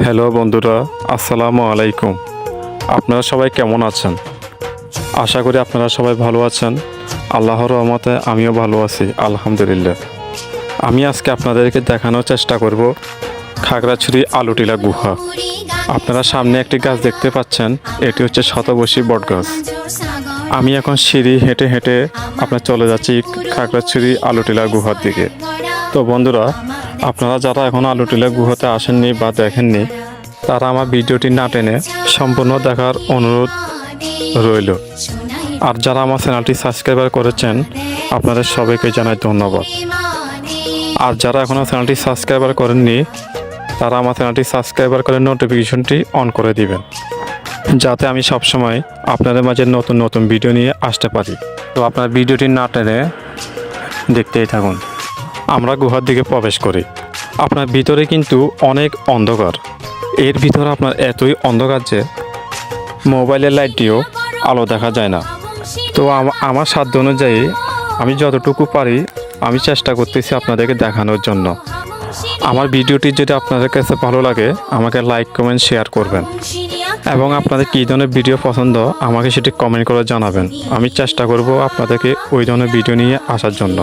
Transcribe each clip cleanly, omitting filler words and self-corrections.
Hello বন্ধুরা, আসসালামু আলাইকুম। আপনারা সবাই কেমন আছেন? আশা করি আপনারা সবাই ভালো আছেন। আল্লাহর রহমতে আমিও ভালো আছি, আলহামদুলিল্লাহ। আমি আজকে আপনাদেরকে দেখানোর চেষ্টা করব খাগড়াছড়ি আলুটিলা গুহা। আপনারা সামনে একটি গাছ দেখতে পাচ্ছেন, এটি হচ্ছে শতবর্ষী বট গাছ। আমি এখন সিঁড়ি হেঁটে হেঁটে আপনার চলে যাচ্ছি খাগড়াছড়ি আলুটিলা গুহার দিকে। তো বন্ধুরা, আপনারা যারা এখন আলুটিলা গুহাতে আসেননি বা দেখেননি, তারা আমার ভিডিওটি না টেনে সম্পূর্ণ দেখার অনুরোধ রইল। আর যারা আমার চ্যানেলটি সাবস্ক্রাইব করেছেন, আপনাদের সবাইকে জানাই ধন্যবাদ। আর যারা এখনও চ্যানেলটি সাবস্ক্রাইব করেননি, তারা আমার চ্যানেলটি সাবস্ক্রাইব করে নোটিফিকেশনটি অন করে দিবেন, যাতে আমি সবসময় আপনাদের মাঝে নতুন নতুন ভিডিও নিয়ে আসতে পারি। তো আপনার ভিডিওটি না টেনে দেখতেই থাকুন। আমরা গুহার দিকে প্রবেশ করি। আপনার ভিতরে কিন্তু অনেক অন্ধকার। এর ভিতরে আপনার এতই অন্ধকার যে মোবাইলের লাইটটিও আলো দেখা যায় না। তো আমার সাধ্য অনুযায়ী আমি যতটুকু পারি আমি চেষ্টা করতেছি আপনাদেরকে দেখানোর জন্য। আমার ভিডিওটি যদি আপনাদের কাছে ভালো লাগে, আমাকে লাইক কমেন্ট শেয়ার করবেন, এবং আপনাদের কী ধরনের ভিডিও পছন্দ আমাকে সেটি কমেন্ট করে জানাবেন। আমি চেষ্টা করব আপনাদেরকে ওই ধরনের ভিডিও নিয়ে আসার জন্য।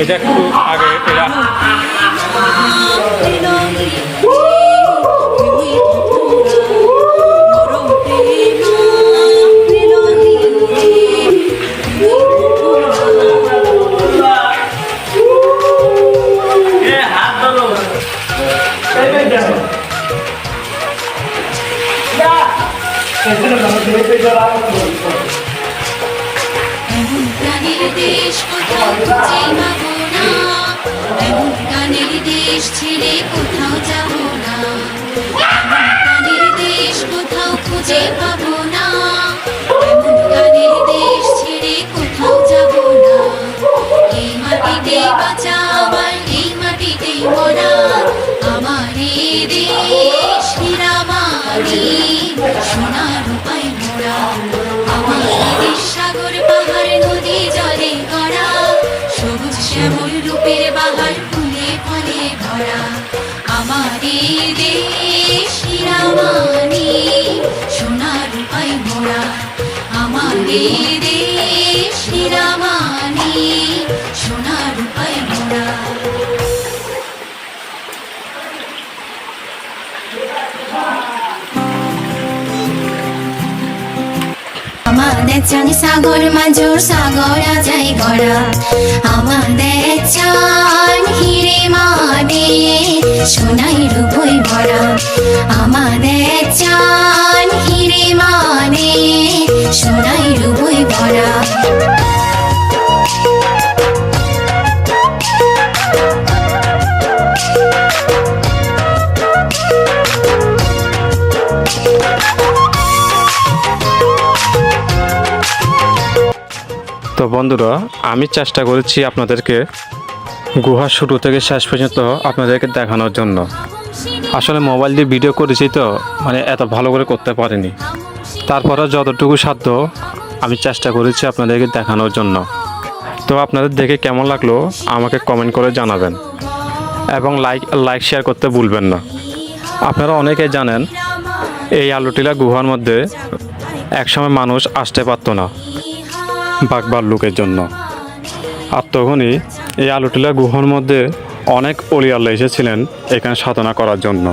এটা একটু আগে ছেড়ে কোথাও যাব না, গানের দেশ কোথাও খুঁজে পাবো না, গানের দেশ ছেড়ে কোথাও যাব না। এই মাটিতে বাঁচা আমার, এই মাটিতে মরা আমার, এই দেশ হীরামানি সোনার রূপায় মোড়া। আমার দেশ সাগর পাহাড় নদী জলে গড়া, সবুজ শ্যামল রূপের বাহার ফুলে ফলে ভরা। আমার দেশ হীরামানি সোনার রূপায় মোড়া। এই দেশ হীরামানি সোনা রূপায় ভরা। আমাদের চান সাগর মাজুর সাগর যাই গড়া, আমাদের চান হিরে মানে সোনাই রূপই ভরা, আমাদের চান হিরে মানে সোনাই রূপই ভরা। তো বন্ধুরা, আমি চেষ্টা করেছি আপনাদেরকে গুহার শুরু থেকে শেষ পর্যন্ত আপনাদেরকে দেখানোর জন্য। আসলে মোবাইল দিয়ে ভিডিও করেছি তো মানে এত ভালো করে করতে পারিনি, তারপরে যতটুকু সাধ্য আমি চেষ্টা করেছি আপনাদেরকে দেখানোর জন্য। তো আপনাদের দেখে কেমন লাগলো আমাকে কমেন্ট করে জানাবেন এবং লাইক শেয়ার করতে ভুলবেন না। আপনারা অনেকেই জানেন এই আলুটিলা গুহার মধ্যে একসময় মানুষ আসতে পারতো না বাঘ ভাল্লুকের জন্য। আর তখনই এই আলুটিলা গুহার মধ্যে অনেক অলি আল্লাহ এসেছিলেন এখানে সাধনা করার জন্য।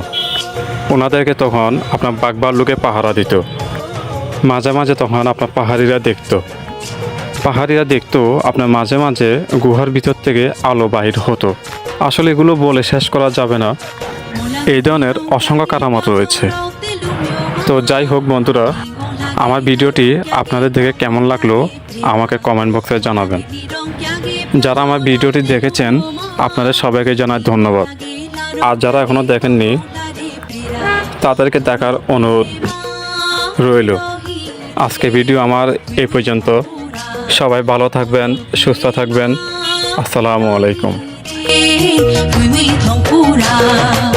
ওনাদেরকে তখন আপনার বাঘ ভাল্লুকে পাহারা দিত। মাঝে মাঝে তখন আপনার পাহাড়িরা দেখতো আপনার মাঝে মাঝে গুহার ভিতর থেকে আলো বাহির হতো। আসলে এগুলো বলে শেষ করা যাবে না, এই ধরনের অসংখ্য কারামত রয়েছে। তো যাই হোক বন্ধুরা, আমার ভিডিওটি আপনাদের দেখে কেমন লাগলো আমাকে কমেন্ট বক্সে জানাবেন। যারা আমার ভিডিওটি দেখেছেন আপনাদের সবাইকে জানাই ধন্যবাদ। আর যারা এখনও দেখেননি তাদেরকে দেখার অনুরোধ রইল। আজকে ভিডিও আমার এই পর্যন্ত। সবাই ভালো থাকবেন, সুস্থ থাকবেন। আসসালামু আলাইকুম। 回味同不让。